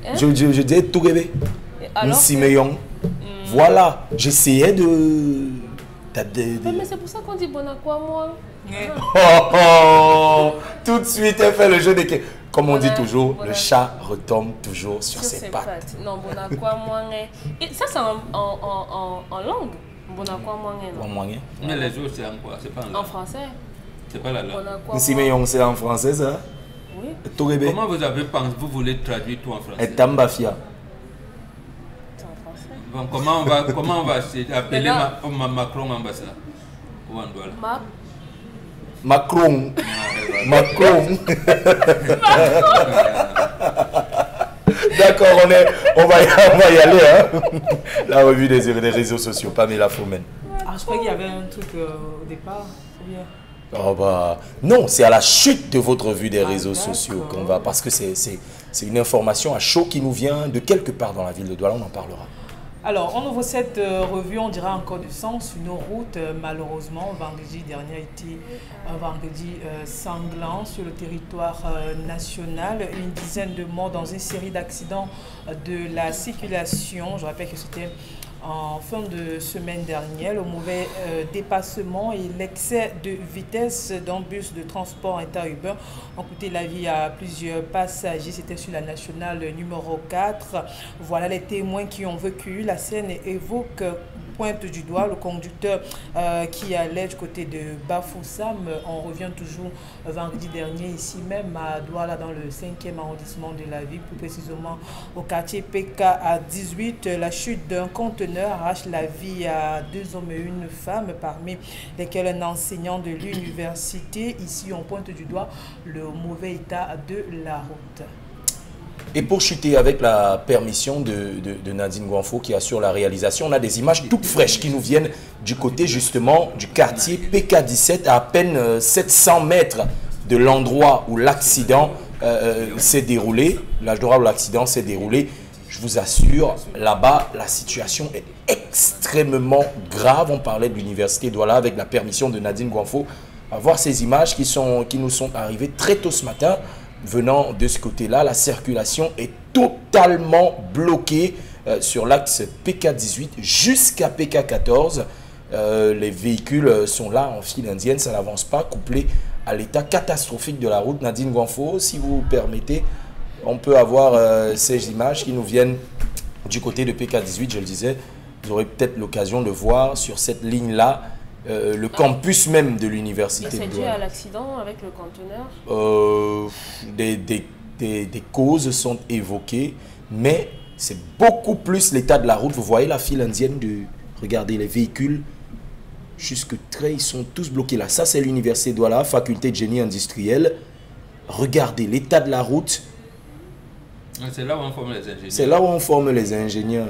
Hein? Je disais tout bébé. Siméon. Voilà, j'essayais de... Mais c'est pour ça qu'on dit bon à quoi moi? Tout de suite, elle fait le jeu des... Comme on dit toujours, le chat retombe toujours sur ses pattes. Non, bon à quoi moi? Et ça, c'est en langue. Bon à quoi moi? Mais les autres, c'est en quoi? C'est pas en langue. En français. C'est pas la langue. Siméon, c'est en français, ça? Oui. Comment vous avez pensé, vous voulez traduire tout en français? Et Tambafia. Bon, comment on va appeler Macron ambassadeur ou en Douala? Macron. Macron. D'accord, on va y aller. Hein? La revue des réseaux sociaux, Pamela Fomène. Ah, je croyais qu'il y avait un truc au départ. C'est bien. Oh bah, non, c'est à la chute de votre revue des réseaux sociaux qu'on va, parce que c'est une information à chaud qui nous vient de quelque part dans la ville de Douala, on en parlera. Alors, on ouvre cette revue, on dira encore du sens. Une route, malheureusement, vendredi dernier a été un vendredi sanglant sur le territoire national. Une dizaine de morts dans une série d'accidents de la circulation. Je rappelle que c'était en fin de semaine dernière. Le mauvais dépassement et l'excès de vitesse d'un bus de transport interurbain ont coûté la vie à plusieurs passagers. C'était sur la nationale numéro 4. Voilà les témoins qui ont vécu. La scène évoque, pointe du doigt le conducteur qui allait du côté de Bafoussam. On revient toujours vendredi dernier ici même à Douala dans le 5e arrondissement de la ville, plus précisément au quartier PK à 18. La chute d'un conteneur arrache la vie à 2 hommes et une femme, parmi lesquels un enseignant de l'université. Ici on pointe du doigt le mauvais état de la route. Et pour chuter, avec la permission de Nadine Gouanfo qui assure la réalisation, on a des images toutes fraîches qui nous viennent du côté justement du quartier PK17, à peine 700 mètres de l'endroit où l'accident s'est déroulé. L'endroit où l'accident s'est déroulé, je vous assure, là-bas, la situation est extrêmement grave. On parlait de l'université Douala avec la permission de Nadine Gouanfo. À voir ces images qui nous sont arrivées très tôt ce matin. Venant de ce côté-là, la circulation est totalement bloquée sur l'axe PK18 jusqu'à PK14. Les véhicules sont là en file indienne, ça n'avance pas, couplé à l'état catastrophique de la route. Nadine Gouanfo, si vous permettez, on peut avoir ces images qui nous viennent du côté de PK18, je le disais. Vous aurez peut-être l'occasion de voir sur cette ligne-là le campus même de l'université. C'est dû à l'accident avec le conteneur? Des causes sont évoquées, mais c'est beaucoup plus l'état de la route. Vous voyez la file indienne regardez les véhicules, jusque très, ils sont tous bloqués là. Ça, c'est l'université Douala, faculté de génie industriel. Regardez l'état de la route. C'est là où on forme les ingénieurs. C'est là où on forme les ingénieurs.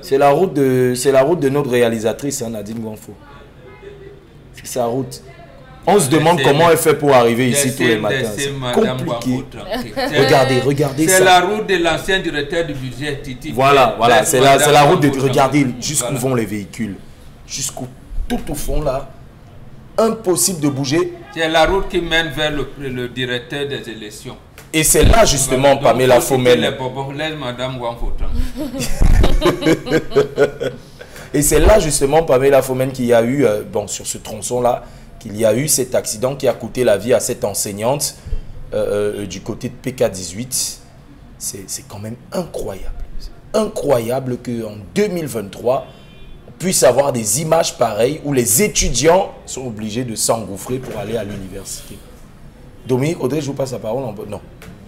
C'est la route de notre réalisatrice, hein, Nadine Gouanfo. C'est sa route. On se demande comment elle fait pour arriver ici tous les matins. C'est compliqué. Regardez ça. C'est la route de l'ancien directeur du budget, Titi. Voilà, c'est la route de... Regardez jusqu'où vont les véhicules. Jusqu'où, tout au fond là. Impossible de bouger. C'est la route qui mène vers le directeur des élections. Et c'est là justement, Pamela Fomène. Et c'est là justement, Pamela Fomène, qu'il y a eu, sur ce tronçon-là, qu'il y a eu cet accident qui a coûté la vie à cette enseignante du côté de PK18. C'est quand même incroyable. Incroyable qu'en 2023, on puisse avoir des images pareilles où les étudiants sont obligés de s'engouffrer pour aller à l'université. Dominique, Audrey, je vous passe la parole en... Non,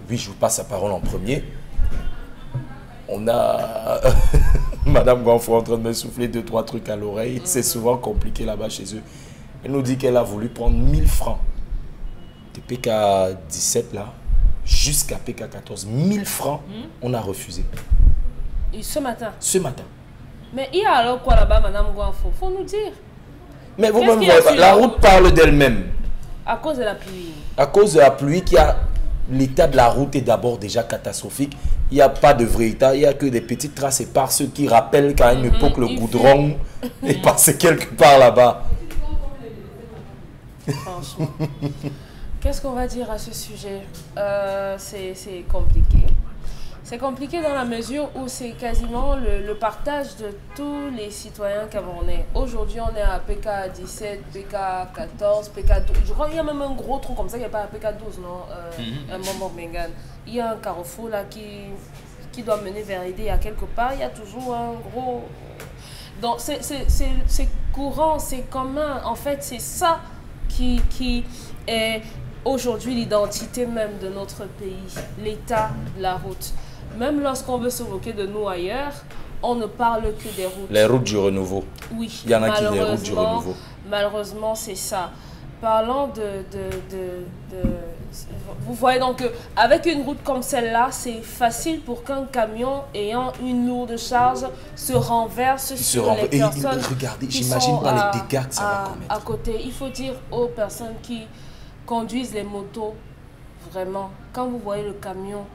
oui, je vous passe la parole en premier. On a Madame Gouanfo en train de me souffler 2-3 trucs à l'oreille. C'est souvent compliqué là-bas chez eux. Elle nous dit qu'elle a voulu prendre 1000 francs de PK17 là jusqu'à PK14. 1000 francs, on a refusé. Et ce matin? Ce matin. Mais il y a alors quoi là-bas, Madame Gouanfo? Faut nous dire. Mais vous-même, la route parle d'elle-même. À cause de la pluie. À cause de la pluie, l'état de la route est d'abord déjà catastrophique. Il n'y a pas de vrai état, il n'y a que des petites traces éparses qui rappellent qu'à une époque le goudron est passé quelque part là-bas. Franchement. Qu'est-ce qu'on va dire à ce sujet? C'est compliqué. C'est compliqué dans la mesure où c'est quasiment le partage de tous les citoyens camerounais. Aujourd'hui, on est à PK 17, PK 14, PK 12. Je crois qu'il y a même un gros trou comme ça qui n'est pas à PK 12, non? Un moment Bengan. Il y a un carrefour là qui doit mener vers l'idée. À quelque part, il y a toujours un gros... Donc, c'est courant, c'est commun. En fait, c'est ça qui est aujourd'hui l'identité même de notre pays, l'état de la route. Même lorsqu'on veut se moquer de nous ailleurs, on ne parle que des routes. Les routes du renouveau. Oui, il y en a qui les routes du renouveau. Malheureusement, c'est ça. Parlant vous voyez donc avec une route comme celle-là, c'est facile pour qu'un camion ayant une lourde charge se renverse sur les personnes. Regardez, j'imagine pas les dégâts que ça va commettre. À côté, il faut dire aux personnes qui conduisent les motos, vraiment, quand vous voyez le camion,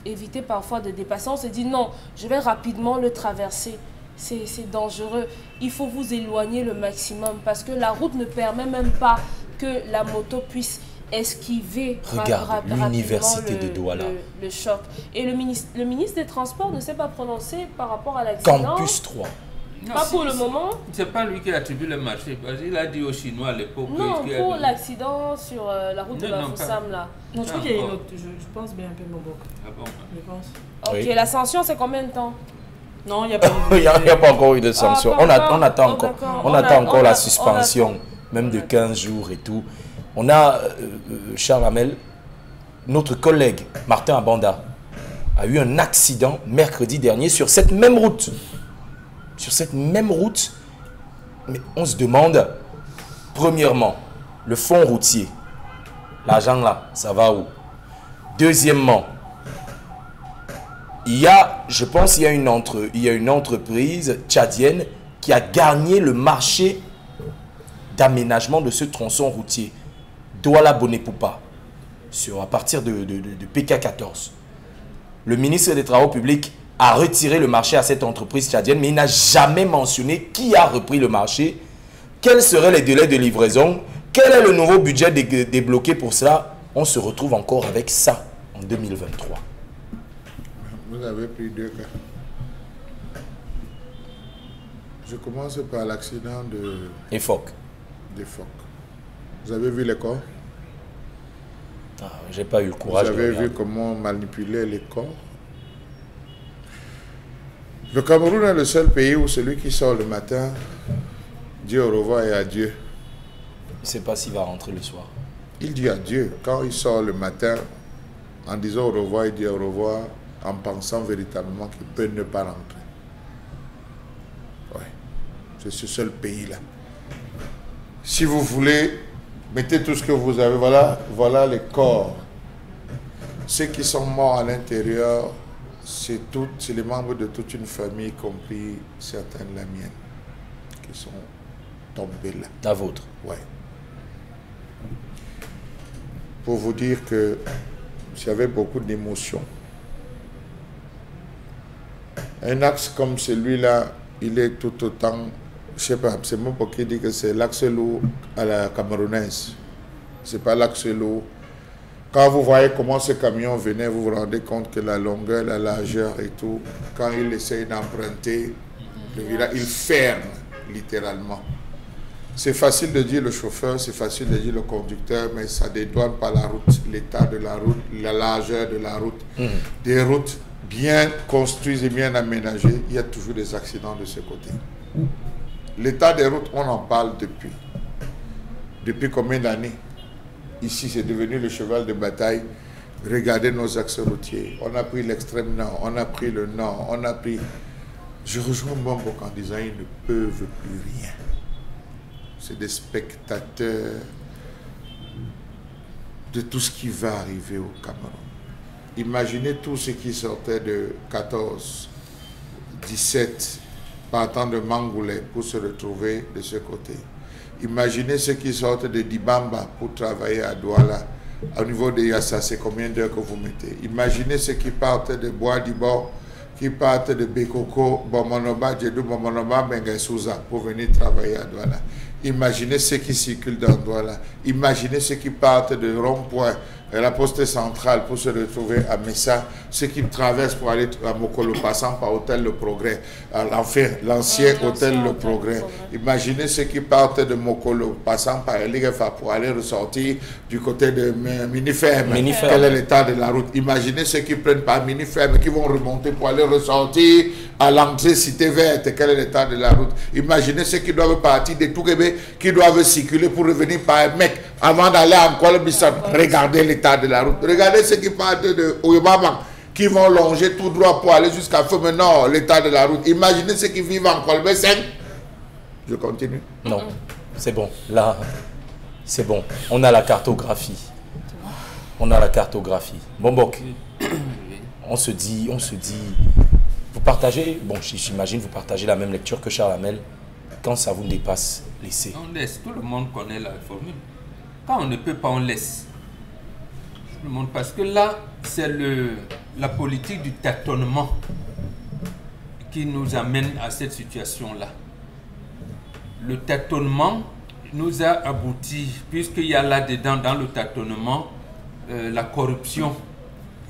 évitez parfois de dépasser. On se dit non, je vais rapidement le traverser. C'est dangereux. Il faut vous éloigner le maximum parce que la route ne permet même pas que la moto puisse esquiver l'université de Douala. Le choc. Et le ministre des Transports ne s'est pas prononcé par rapport à l'accident. Campus 3. Non, pas pour le moment. C'est pas lui qui attribue le marché. Il a dit aux Chinois à l'époque. Non, pour l'accident sur la route de Bafoussam là. Non, je crois qu'il y a une autre. Je pense bien un peu Mobok. Ah bon? Je pense. Ok, oui. La sanction c'est combien de temps? Non, il n'y a pas il n'y a pas encore eu de sanction. On attend encore la suspension, même de 15 jours et tout. On a, Charles Hamel, notre collègue Martin Abanda, a eu un accident mercredi dernier sur cette même route. Sur cette même route, mais on se demande, premièrement, le fonds routier, l'argent là, ça va où? Deuxièmement, je pense qu'il y a une entreprise tchadienne qui a gagné le marché d'aménagement de ce tronçon routier, Douala-Bonepoupa, à partir de PK14. Le ministre des Travaux publics a retiré le marché à cette entreprise tchadienne, mais il n'a jamais mentionné qui a repris le marché, quels seraient les délais de livraison, quel est le nouveau budget débloqué pour cela. On se retrouve encore avec ça en 2023. Vous avez pris 2 cas. Je commence par l'accident de EFOC. Vous avez vu les corps? J'ai pas eu le courage. Vous avez vu comment on manipulait les corps? Le Cameroun est le seul pays où celui qui sort le matin dit au revoir et adieu. Il ne sait pas s'il va rentrer le soir. Il dit adieu. Quand il sort le matin, en disant au revoir, il dit au revoir en pensant véritablement qu'il peut ne pas rentrer. Ouais. C'est ce seul pays-là. Si vous voulez, mettez tout ce que vous avez. Voilà les corps. Ceux qui sont morts à l'intérieur, c'est les membres de toute une famille, y compris certaines la mienne, qui sont tombés là. La vôtre? Ouais. Pour vous dire que j'avais beaucoup d'émotions. Un axe comme celui-là, il est tout autant, je sais pas, c'est mon qui dit que c'est l'axe lourd à la camerounaise. C'est pas l'axe lourd. Quand vous voyez comment ce camion venait, vous vous rendez compte que la longueur, la largeur et tout, quand il essaye d'emprunter le virage, il ferme littéralement. C'est facile de dire le chauffeur, c'est facile de dire le conducteur, mais ça dédouane pas la route, l'état de la route, la largeur de la route. Des routes bien construites et bien aménagées, il y a toujours des accidents de ce côté. L'état des routes, on en parle depuis. Depuis combien d'années? Ici, c'est devenu le cheval de bataille. Regardez nos axes routiers. On a pris l'extrême nord, on a pris le nord, on a pris... Je rejoins Mbambok en disant ils ne peuvent plus rien. C'est des spectateurs de tout ce qui va arriver au Cameroun. Imaginez tous ceux qui sortaient de 14, 17, partant de Mangoulé pour se retrouver de ce côté. Imaginez ceux qui sortent de Dibamba pour travailler à Douala. Au niveau de Yassa, c'est combien d'heures que vous mettez? Imaginez ceux qui partent de Bois-d'Ibor, qui partent de Bekoko, Bomonoba, Djedou, Bomonoba, Bengaïsouza pour venir travailler à Douala. Imaginez ceux qui circulent dans Douala. Imaginez ceux qui partent de rond-point la poste centrale pour se retrouver à Messa, ceux qui traversent pour aller à Mokolo, passant par Hôtel Le Progrès, l'ancien Hôtel Le Progrès. Imaginez ceux qui partent de Mokolo, passant par Eligefa pour aller ressortir du côté de Miniferme. Quel est l'état de la route? Imaginez ceux qui prennent par Miniferme, qui vont remonter pour aller ressortir à l'entrée Cité Verte. Quel est l'état de la route? Imaginez ceux qui doivent partir de Tourébé, qui doivent circuler pour revenir par Mec avant d'aller à Nkwala-Bissau. Regardez l'état de la route. Regardez ceux qui partent de Oyobaba, qui vont longer tout droit pour aller jusqu'à Femme Nord, l'état de la route. Imaginez ceux qui vivent en Nkwala-Bissau. Je continue. Non, c'est bon. Là, c'est bon. On a la cartographie. On a la cartographie. Bombok, on se dit, vous partagez, bon, j'imagine vous partagez la même lecture que Charles Hamel. Quand ça vous dépasse, laissez. On laisse. Tout le monde connaît la formule. Quand on ne peut pas, on laisse. Tout le monde, parce que là, c'est la politique du tâtonnement qui nous amène à cette situation-là. Le tâtonnement nous a abouti, puisqu'il y a là-dedans, dans le tâtonnement, la corruption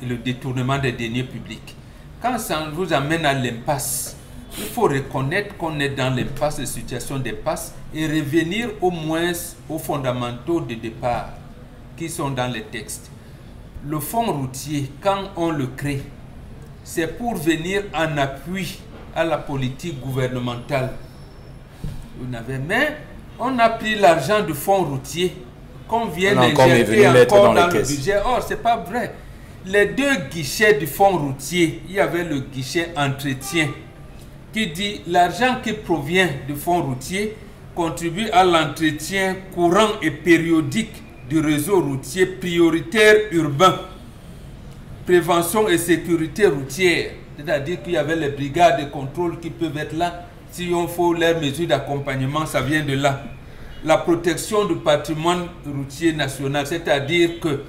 et le détournement des deniers publics. Quand ça vous amène à l'impasse, il faut reconnaître qu'on est dans l'impasse, la situation d'impasse, et revenir au moins aux fondamentaux de départ qui sont dans les textes. Le fonds routier, quand on le crée, c'est pour venir en appui à la politique gouvernementale. Mais on a pris l'argent du fonds routier qu'on vient d'injecter encore dans le budget. Or, ce n'est pas vrai. Les deux guichets du fonds routier, il y avait le guichet entretien qui dit l'argent qui provient du fonds routier contribue à l'entretien courant et périodique du réseau routier prioritaire urbain, prévention et sécurité routière. C'est-à-dire qu'il y avait les brigades de contrôle qui peuvent être là. Si on faut leurs mesures d'accompagnement, ça vient de là. La protection du patrimoine routier national, c'est-à-dire que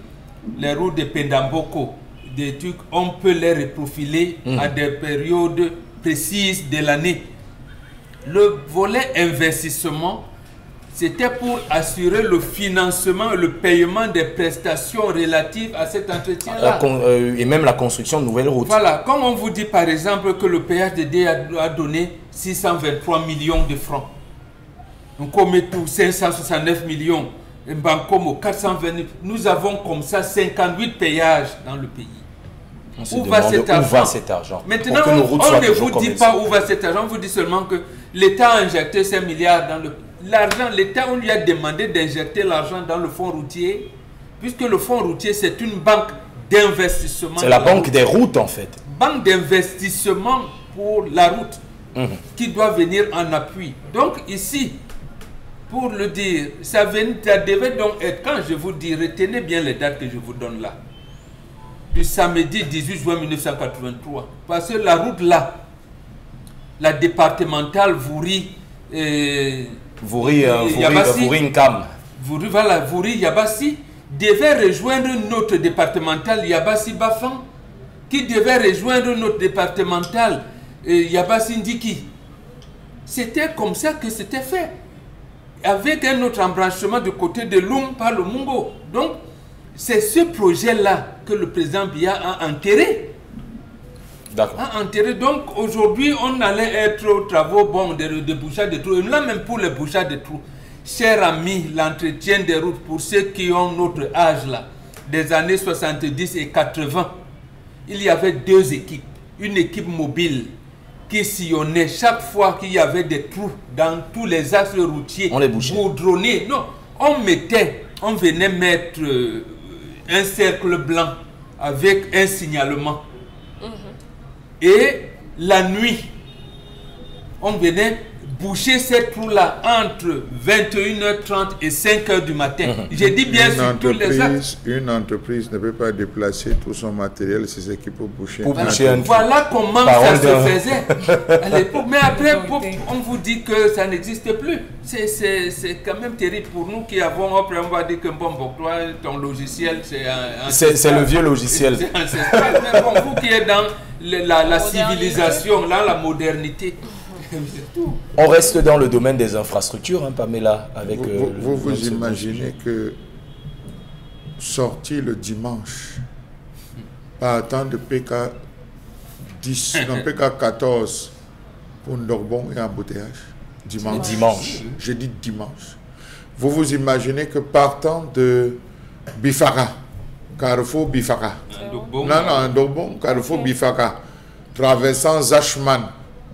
les routes de Pendamboko, des trucs, on peut les reprofiler à des périodes précises de l'année. Le volet investissement, c'était pour assurer le financement et le paiement des prestations relatives à cet entretien-là. Et même la construction de nouvelles routes. Voilà, comme on vous dit par exemple que le PHDD a donné 623 millions de francs. Nkometou 569 millions. Mbankomo 420. Nous avons comme ça 58 péages dans le pays. Où va cet argent? Maintenant, on ne vous dit pas où va cet argent. On vous dit seulement que l'État a injecté 5 milliards dans le... L'argent, l'État, on lui a demandé d'injecter l'argent dans le fonds routier, puisque le fonds routier, c'est une banque d'investissement. C'est la banque des routes, en fait. Banque d'investissement pour la route, qui doit venir en appui. Donc, ici, pour le dire, ça devait donc être, quand je vous dis, retenez bien les dates que je vous donne là, du samedi 18 juin 1983, parce que la route là, la départementale Vouri-Nkam. Vouri-Yabassi devait rejoindre notre départemental Yabassi-Bafan, qui devait rejoindre notre départemental Yabassi-Ndiki. C'était comme ça que c'était fait, avec un autre embranchement du côté de Loum par le Mungo. Donc, c'est ce projet-là que le président Biya a enterré. D'accord. Donc aujourd'hui, on allait être aux travaux de bouchage de trous. Et là, même pour les bouchages de trous, chers amis, l'entretien des routes, pour ceux qui ont notre âge là, des années 70 et 80, il y avait deux équipes. Une équipe mobile qui sillonnait chaque fois qu'il y avait des trous dans tous les axes routiers. On les bouchait. Goudronnés. Non, on venait mettre un cercle blanc avec un signalement. Et la nuit, on venait boucher ces trous-là entre 21h30 et 5h du matin. J'ai dit bien sur tous les axes. Une entreprise ne peut pas déplacer tout son matériel, c'est ce qu'il faut boucher. Voilà comment ça se faisait à l'époque. Mais après, on vous dit que ça n'existe plus. C'est quand même terrible pour nous qui avons, après on va dire que bon, toi, ton logiciel, c'est le vieux logiciel. C'est ancestral. Mais bon, vous qui êtes dans la civilisation, là, la modernité. On reste dans le domaine des infrastructures, hein, Pamela, avec vous imaginez que sorti le dimanche, partant de PK 10, non, PK 14 pour Ndorbon et embouteillage. Dimanche. Je dis dimanche. Vous vous imaginez que partant de Bifara, Carrefour Bifara, Ndorbon, Carrefour Bifara, traversant Zachman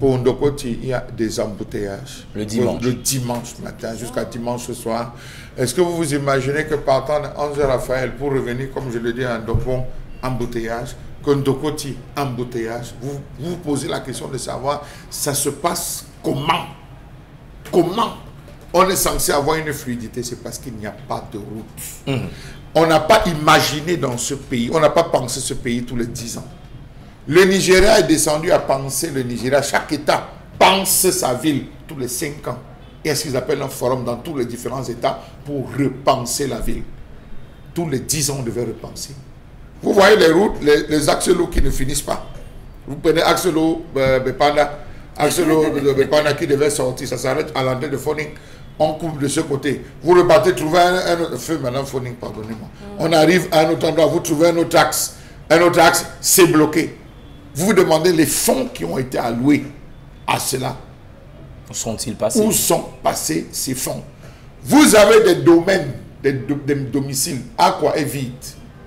pour Ndokoti, il y a des embouteillages. Le dimanche matin jusqu'à dimanche soir. Est-ce que vous vous imaginez que partant de 11h Raphaël pour revenir, comme je le dis, à Ndokon, embouteillage, que Ndokoti, embouteillage, vous vous posez la question de savoir, ça se passe comment? Comment on est censé avoir une fluidité? C'est parce qu'il n'y a pas de route. On n'a pas imaginé dans ce pays, on n'a pas pensé ce pays tous les 10 ans. Le Nigeria est descendu à penser le Nigeria. Chaque État pense sa ville tous les 5 ans. Il y a ce qu'ils appellent un forum dans tous les différents États pour repenser la ville. Tous les 10 ans, on devait repenser. Vous voyez les routes, les axes lourds qui ne finissent pas. Vous prenez axe lourd Bepanda, axe lourd Bepanda qui devait sortir, ça s'arrête à l'entrée de Foning. On coupe de ce côté. Vous repartez, trouvez un autre feu, madame Foning, pardonnez-moi. On arrive à un autre endroit, vous trouvez un autre axe. Un autre axe, c'est bloqué. Vous vous demandez les fonds qui ont été alloués à cela. Où sont-ils passés? Où sont passés ces fonds? Vous avez des domaines, des domiciles. Aqua est vide.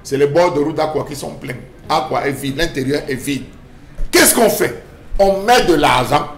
C'est les bords de route d'Aqua qui sont pleins. Aqua est vide, l'intérieur est vide. Qu'est-ce qu'on fait? On met de l'argent,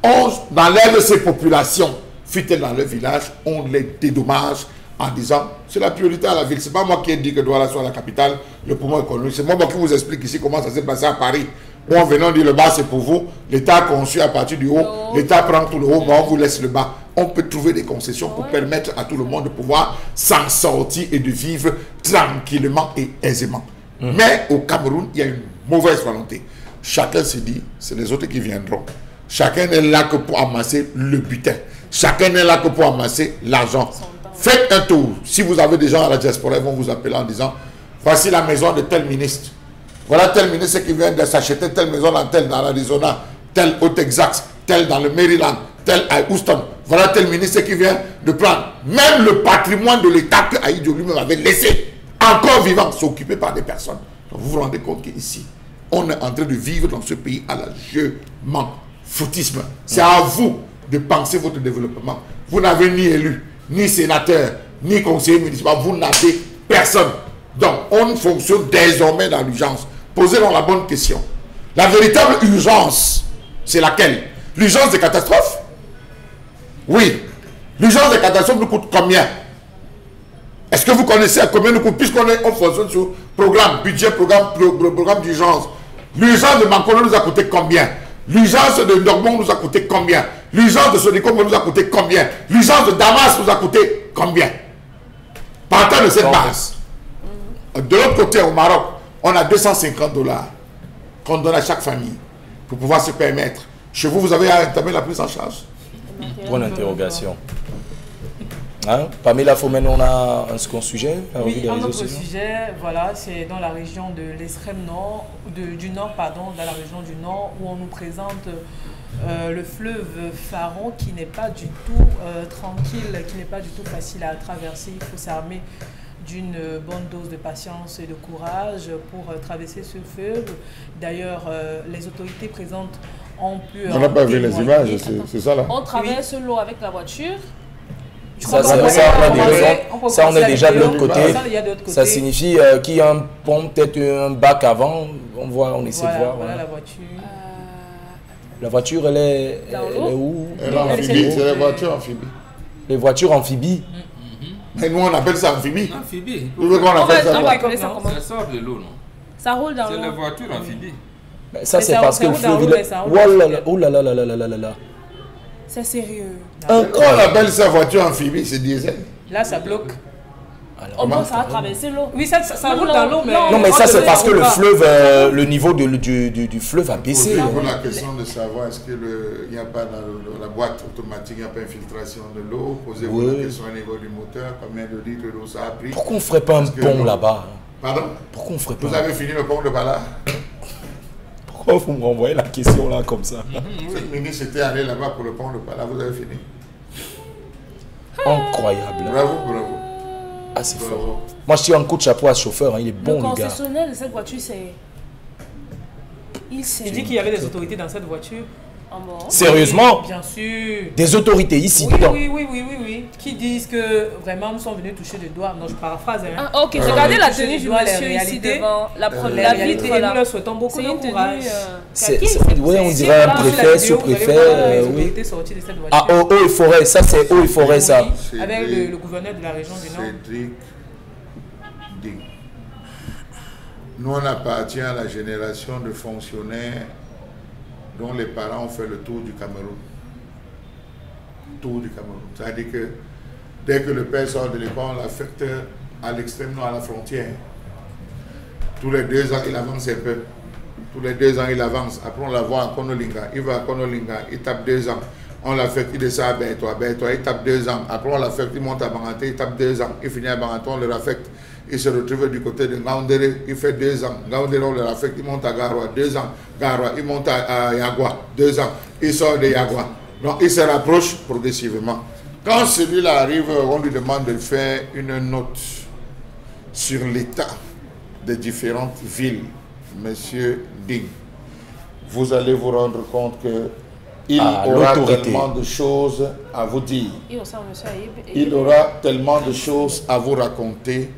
on enlève ces populations, fut-elles dans le village, on les dédommage en disant c'est la priorité à la ville. C'est pas moi qui ai dit que Douala soit la capitale, le poumon économique. C'est moi qui vous explique ici comment ça s'est passé à Paris. Où on venant dire le bas c'est pour vous, l'État a conçu à partir du haut, l'État prend tout le haut, mais on vous laisse le bas. On peut trouver des concessions pour permettre à tout le monde de pouvoir s'en sortir et de vivre tranquillement et aisément. Mais au Cameroun, il y a une mauvaise volonté. Chacun se dit, c'est les autres qui viendront. Chacun n'est là que pour amasser le butin. Chacun n'est là que pour amasser l'argent. Faites un tour. Si vous avez des gens à la diaspora, ils vont vous appeler en disant, voici la maison de tel ministre. Voilà tel ministre qui vient de s'acheter telle maison dans l'Arizona, tel au Texas, tel dans le Maryland, tel à Houston. Voilà tel ministre qui vient de prendre même le patrimoine de l'État que Aïdjo lui-même avait laissé, encore vivant, s'occuper par des personnes. Donc vous vous rendez compte qu'ici, on est en train de vivre dans ce pays à la foutisme. C'est à vous de penser votre développement. Vous n'avez ni élu, ni sénateur, ni conseiller municipal. Vous n'avez personne. Donc, on fonctionne désormais dans l'urgence. Posez-nous la bonne question. La véritable urgence, c'est laquelle? L'urgence des catastrophes? Oui. L'urgence des catastrophes nous coûte combien? Est-ce que vous connaissez à combien nous coûte? Puisqu'on fonctionne sur programme, budget, programme d'urgence. L'urgence de Mankolo nous a coûté combien? L'urgence de Ndorbon nous a coûté combien? L'urgence de Sodicom nous a coûté combien? L'urgence de Damas nous a coûté combien? Partant de cette base. De l'autre côté, au Maroc, on a 250 $ qu'on donne à chaque famille pour pouvoir se permettre. Chez vous, vous avez entamé la prise en charge? Bonne interrogation. Hein? Pamela Fomen, on a un second sujet. Oui, un autre sujet, voilà, c'est dans la région de l'extrême nord, du nord, pardon, dans la région du nord, où on nous présente le fleuve Faron qui n'est pas du tout tranquille, qui n'est pas du tout facile à traverser. Il faut s'armer d'une bonne dose de patience et de courage pour traverser ce fleuve. D'ailleurs, les autorités présentes ont pu... On n'a pas vu les images, c'est ça là? On traverse l'eau avec la voiture. Ça, on est déjà de l'autre côté. Ça signifie qu'il y a un pont, peut-être un bac avant. On essaie de voir. Voilà la voiture. La voiture, elle est où? Elle est amphibie, c'est les voitures amphibies. Les voitures amphibies. Mais nous, on appelle ça amphibie. Amphibie. Vous voulez qu'on appelle ça Ça sort de l'eau, non? Ça roule dans l'eau. C'est la voiture amphibie. Ça, c'est parce que le fleuve... Oh là là là là là là là là. C'est sérieux. On appelle ça voiture amphibie, c'est diesel. Là, ça bloque. Alors, ça a traversé l'eau. Oui, ça roule dans l'eau, mais... Non, mais ça, c'est parce que le fleuve, le niveau du fleuve a baissé. Posez-vous la question de savoir est-ce qu'il n'y a pas dans la boîte automatique, il n'y a pas infiltration de l'eau. Posez-vous la question au niveau du moteur, combien de litres d'eau ça a pris. Pourquoi on ne ferait pas un pont là-bas? Pardon? Pourquoi on ne ferait pas? Vous avez fini le pont de Bala? Pourquoi vous me renvoyez la question là comme ça? Cette ministre était allée là-bas pour le pont de Bala, vous avez fini? Incroyable. Bravo, bravo. Ah, c'est fort. Moi, je tire un coup de chapeau à ce chauffeur. Hein. Il est bon, le gars. Le concessionnaire de cette voiture, c'est... Il dit qu'il y avait des autorités dans cette voiture. Sérieusement? Bien sûr. Des autorités ici, oui, dedans. Oui. Qui disent que vraiment nous sommes venus toucher des doigts. Non, je paraphrase. Hein. Ah, ok, regardez la tenue du monsieur ici devant la vitre. Et nous leur souhaitons beaucoup de courage. Oui, on dirait un préfet, sous-préfet. Oui. Ah, eau et forêt, ça c'est eau et forêt, ça. Avec le gouverneur de la région du Nord. Cédric Ding. Nous, on appartient à la génération de fonctionnaires dont les parents ont fait le tour du Cameroun. Tour du Cameroun. C'est-à-dire que dès que le père sort de l'école, on l'affecte à l'extrême nord, à la frontière. Tous les 2 ans, il avance un peu. Tous les 2 ans, il avance. Après, on la voit à Konolinga. Il va à Konolinga, il tape 2 ans. On l'affecte, il descend à Bertois, il tape 2 ans. Après, on l'affecte, il monte à Banganté, il tape 2 ans. Il finit à Banganté, on le raffecte. Il se retrouve du côté de Ngaoundéré, il fait 2 ans. Ngaoundéré, on le raffecte, il monte à Garoua, 2 ans. Garoua, il monte à Yagua, 2 ans. Il sort de Yagua. Donc, il se rapproche progressivement. Quand celui-là arrive, on lui demande de faire une note sur l'état des différentes villes. Monsieur Ding, vous allez vous rendre compte que il aura tellement de choses à vous dire. Il aura tellement de choses à vous raconter.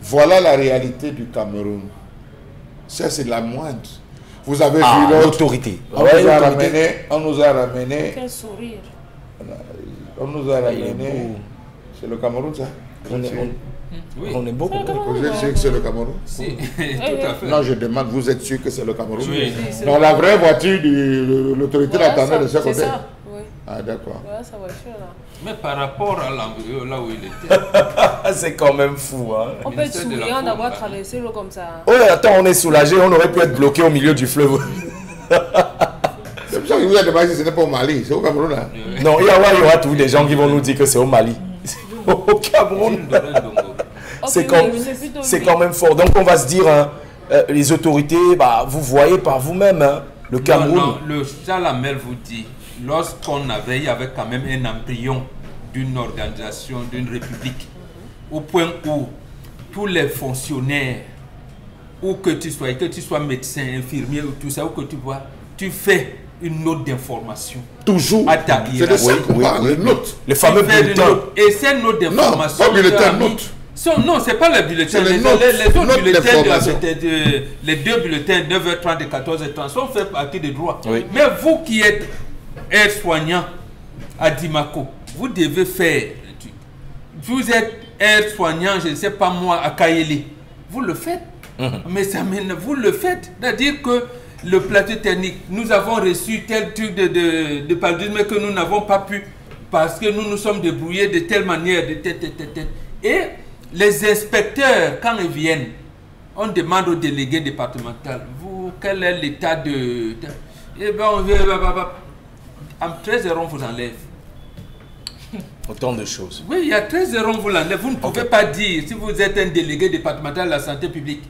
Voilà la réalité du Cameroun. Ça, c'est la moindre. Vous avez vu l'autorité. On nous a ramené. Quel sourire. On nous a ramené. C'est le Cameroun, ça? On est beaucoup. Vous êtes sûr que c'est le Cameroun? Si, tout à fait. Non, je demande, vous êtes sûr que c'est le Cameroun? Oui. Dans la vraie voiture de l'autorité l'attendait de ce côté? C'est ça, oui. Ah, d'accord. Voilà sa voiture là. Mais par rapport à là où il était... C'est quand même fou, hein. On peut être souriant d'avoir traversé l'eau comme ça. Oh, attends, on est soulagé, on aurait pu être bloqué au milieu du fleuve. C'est pour ça que vous avez demandé si ce n'est pas au Mali, c'est au Cameroun là. Non, il y aura toujours des gens qui vont nous dire que c'est au Mali. Au Cameroun. C'est quand même fort. Donc on va se dire, hein, les autorités, vous voyez par vous-même, hein, le Cameroun. Non, le Charles Hamel vous dit, il y avait quand même un embryon d'une organisation, d'une république, au point où tous les fonctionnaires, où que tu sois médecin, infirmier, ou tout ça, où que tu vois, tu fais une note d'information. Toujours. C'est de ça qu'on parle, les notes. Les fameux bulletins. Et ces notes d'information. Non, pas bulletin, notes. Non, ce n'est pas les bulletins. Les autres bulletins, les 2 bulletins 9h30 et 14h30 sont faits partie des droits. Oui. Mais vous qui êtes aide-soignant à Dimako, vous devez faire. Vous êtes aide-soignant, je ne sais pas moi, à Kayeli. Vous le faites. Mais vous le faites. C'est-à-dire que le plateau technique, nous avons reçu tel truc de paludisme que nous n'avons pas pu parce que nous nous sommes débrouillés de telle manière, de telle. Et les inspecteurs, quand ils viennent, on demande au délégué départemental, quel est l'état de... Eh bien, on vient... En 13 euros, on vous enlève. Autant de choses. Oui, il y a 13 euros, on vous l'enlève. Vous ne pouvez pas dire, si vous êtes un délégué départemental de la santé publique,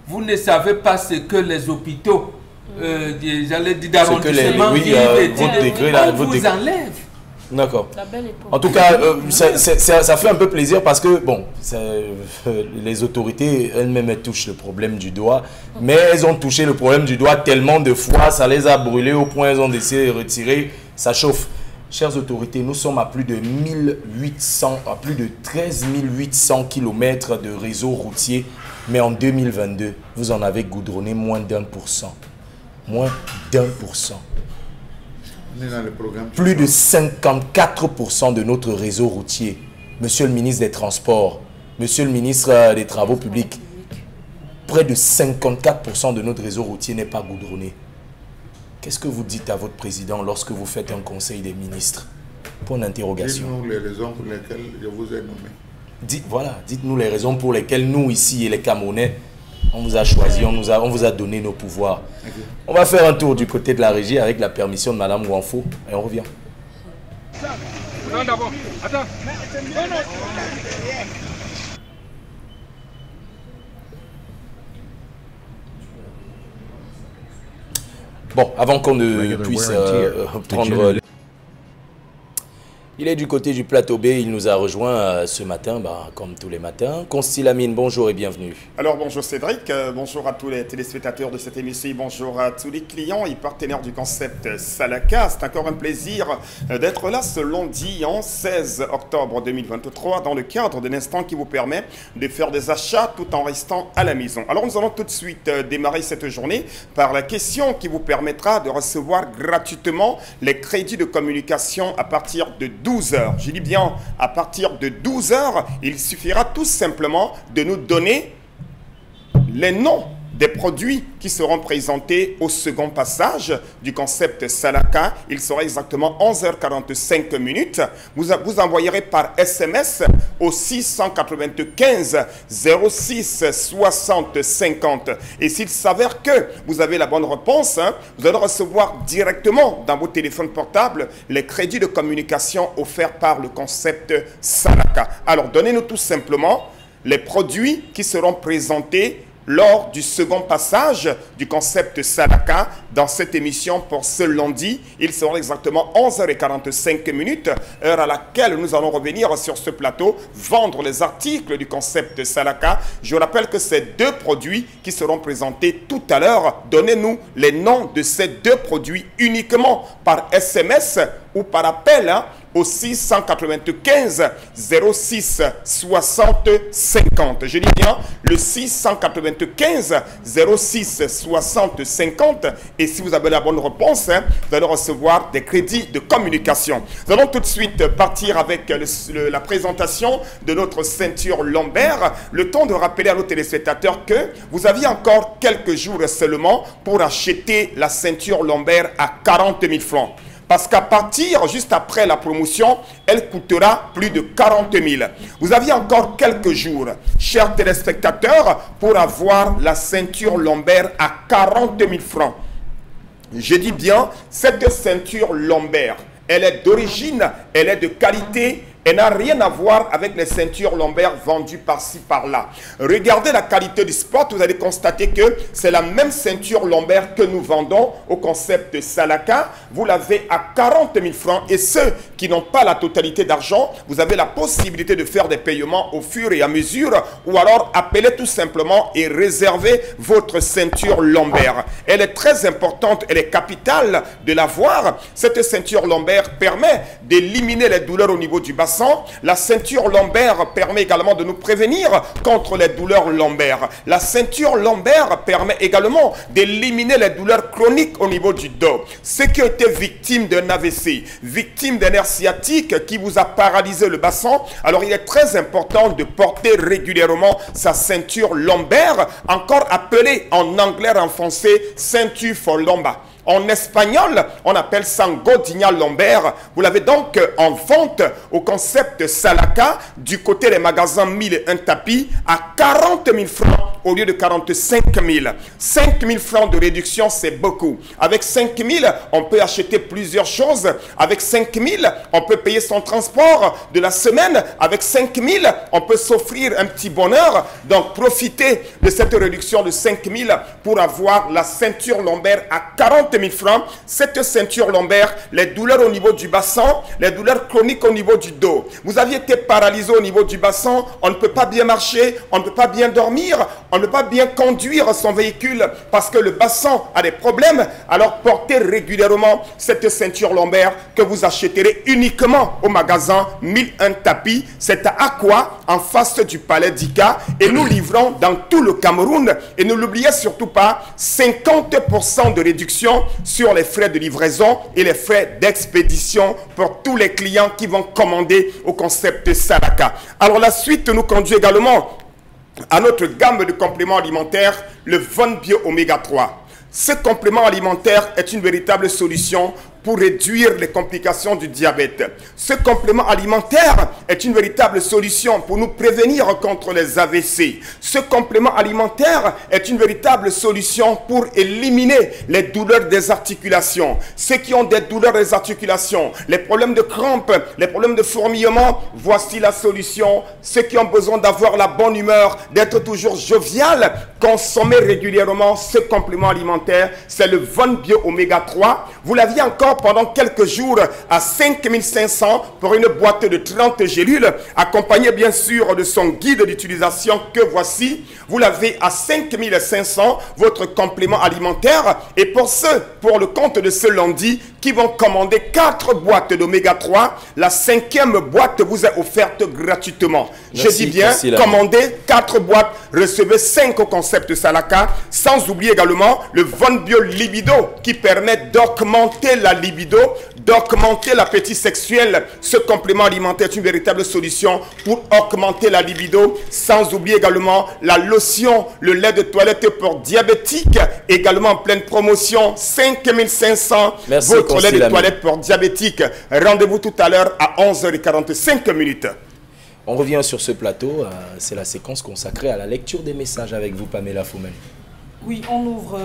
vous ne savez pas ce que les hôpitaux, j'allais dire d'arrondissement, on vous enlève. D'accord. En tout cas, ça fait un peu plaisir parce que, bon, les autorités elles-mêmes touchent le problème du doigt, mais elles ont touché le problème du doigt tellement de fois, ça les a brûlés au point elles ont décidé de retirer, ça chauffe. Chères autorités, nous sommes à plus de 13 800 km de réseau routier, mais en 2022, vous en avez goudronné moins d'1%. Moins d'1%. Plus de 54% de notre réseau routier. Monsieur le ministre des Transports, Monsieur le ministre des Travaux publics, près de 54% de notre réseau routier n'est pas goudronné. Qu'est-ce que vous dites à votre président lorsque vous faites un conseil des ministres? Point d'interrogation. Dites-nous les raisons pour lesquelles je vous ai nommé. Dites-nous les raisons pour lesquelles nous, ici, et les Camerounais, on vous a choisi, on vous a donné nos pouvoirs. Okay. On va faire un tour du côté de la régie avec la permission de Madame Gouanfo et on revient. Non, d'abord, attends. Bon, avant qu'on ne puisse prendre... Il est du côté du plateau B, il nous a rejoint ce matin, comme tous les matins. Consti Lamine, bonjour et bienvenue. Alors bonjour Cédric, bonjour à tous les téléspectateurs de cette émission, bonjour à tous les clients et partenaires du concept Salaka. C'est encore un plaisir d'être là ce lundi en 16 octobre 2023 dans le cadre d'un instant qui vous permet de faire des achats tout en restant à la maison. Alors nous allons tout de suite démarrer cette journée par la question qui vous permettra de recevoir gratuitement les crédits de communication à partir de 12 heures. Je dis bien à partir de 12 heures, il suffira tout simplement de nous donner les noms des produits qui seront présentés au second passage du concept Salaka. Il sera exactement 11h45. Vous envoyerez par SMS au 695 06 60 50. Et s'il s'avère que vous avez la bonne réponse, vous allez recevoir directement dans vos téléphones portables les crédits de communication offerts par le concept Salaka. Alors donnez-nous tout simplement les produits qui seront présentés lors du second passage du concept Salaka dans cette émission pour ce lundi. Il sera exactement 11h45, heure à laquelle nous allons revenir sur ce plateau, vendre les articles du concept Salaka. Je rappelle que ces deux produits qui seront présentés tout à l'heure, donnez-nous les noms de ces deux produits uniquement par SMS ou par appel au 695 06 60 50. Je dis bien le 695 06 60 50. Et si vous avez la bonne réponse, vous allez recevoir des crédits de communication. Nous allons tout de suite partir avec la présentation de notre ceinture lombaire. Le temps de rappeler à nos téléspectateurs que vous aviez encore quelques jours seulement pour acheter la ceinture lombaire à 40 000 francs. Parce qu'à partir, juste après la promotion, elle coûtera plus de 40 000. Vous aviez encore quelques jours, chers téléspectateurs, pour avoir la ceinture lombaire à 40 000 francs. Je dis bien, cette ceinture lombaire, elle est d'origine, elle est de qualité. Elle n'a rien à voir avec les ceintures lombaires vendues par-ci, par-là. Regardez la qualité du spot, vous allez constater que c'est la même ceinture lombaire que nous vendons au concept Salaka. Vous l'avez à 40 000 francs et ceux qui n'ont pas la totalité d'argent, vous avez la possibilité de faire des paiements au fur et à mesure ou alors appelez tout simplement et réservez votre ceinture lombaire. Elle est très importante, elle est capitale de l'avoir. Cette ceinture lombaire permet d'éliminer les douleurs au niveau du bassin. La ceinture lombaire permet également de nous prévenir contre les douleurs lombaires. La ceinture lombaire permet également d'éliminer les douleurs chroniques au niveau du dos. Ceux qui ont été victimes d'un AVC, victimes d'un nerf sciatique qui vous a paralysé le bassin, alors il est très important de porter régulièrement sa ceinture lombaire, encore appelée en anglais en français ceinture for lumbar. En espagnol, on appelle ça godinha lombaire. Vous l'avez donc en vente au concept Salaka du côté des magasins 1001 tapis à 40 000 francs au lieu de 45 000. 5 000 francs de réduction, c'est beaucoup. Avec 5 000, on peut acheter plusieurs choses. Avec 5 000, on peut payer son transport de la semaine. Avec 5 000, on peut s'offrir un petit bonheur. Donc, profitez de cette réduction de 5 000 pour avoir la ceinture lombaire à 40 000 francs. Cette ceinture lombaire, les douleurs au niveau du bassin, les douleurs chroniques au niveau du dos. Vous aviez été paralysé au niveau du bassin, on ne peut pas bien marcher, on ne peut pas bien dormir, on ne peut pas bien conduire son véhicule parce que le bassin a des problèmes. Alors portez régulièrement cette ceinture lombaire que vous achèterez uniquement au magasin 1001 tapis. C'est à Aqua, en face du palais d'Ika, et nous livrons dans tout le Cameroun. Et ne l'oubliez surtout pas, 50% de réduction sur les frais de livraison et les frais d'expédition pour tous les clients qui vont commander au concept Salaka. Alors la suite nous conduit également à notre gamme de compléments alimentaires, le Von Bio Oméga 3. Ce complément alimentaire est une véritable solution pour réduire les complications du diabète. Ce complément alimentaire est une véritable solution pour nous prévenir contre les AVC. Ce complément alimentaire est une véritable solution pour éliminer les douleurs des articulations. Ceux qui ont des douleurs des articulations, les problèmes de crampes, les problèmes de fourmillement, voici la solution. Ceux qui ont besoin d'avoir la bonne humeur, d'être toujours jovial, consommer régulièrement ce complément alimentaire, c'est le Von Bio Oméga 3. Vous l'aviez encore encore pendant quelques jours à 5500 pour une boîte de 30 gélules, accompagnée bien sûr de son guide d'utilisation que voici. Vous l'avez à 5500, votre complément alimentaire. Et pour le compte de ce lundi, qui vont commander 4 boîtes d'oméga 3, la 5e boîte vous est offerte gratuitement. Merci, je dis bien, commandez 4 boîtes, recevez 5 concepts Salaka, sans oublier également le Von Bio Libido qui permet d'augmenter la libido, d'augmenter l'appétit sexuel. Ce complément alimentaire est une véritable solution pour augmenter la libido, sans oublier également la lotion, le lait de toilette pour diabétiques, également en pleine promotion, 5500. Merci, votre lait de toilette pour diabétiques. Rendez-vous tout à l'heure à 11h45. On revient sur ce plateau, c'est la séquence consacrée à la lecture des messages avec vous, Pamela Foumel. Oui, on ouvre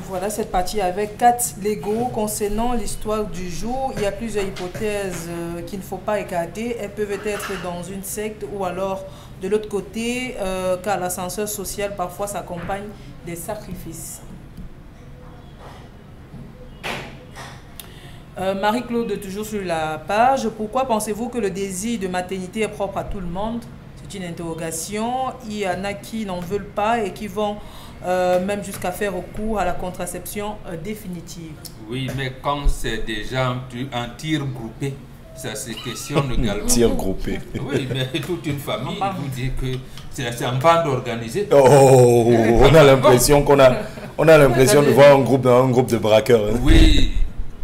voilà, cette partie avec 4 Lego concernant l'histoire du jour. Il y a plusieurs hypothèses qu'il ne faut pas écarter. Elles peuvent être dans une secte ou alors de l'autre côté, car l'ascenseur social parfois s'accompagne des sacrifices. Marie-Claude, toujours sur la page. Pourquoi pensez-vous que le désir de maternité est propre à tout le monde? C'est une interrogation. Il y en a qui n'en veulent pas et qui vont même jusqu'à faire recours à la contraception définitive. Oui, mais quand c'est déjà un tir groupé, ça se questionne également. Tir groupé. Oui, mais toute une famille vous dit que c'est un bande organisé. Oh, on a l'impression de voir un groupe de braqueurs. Hein. Oui.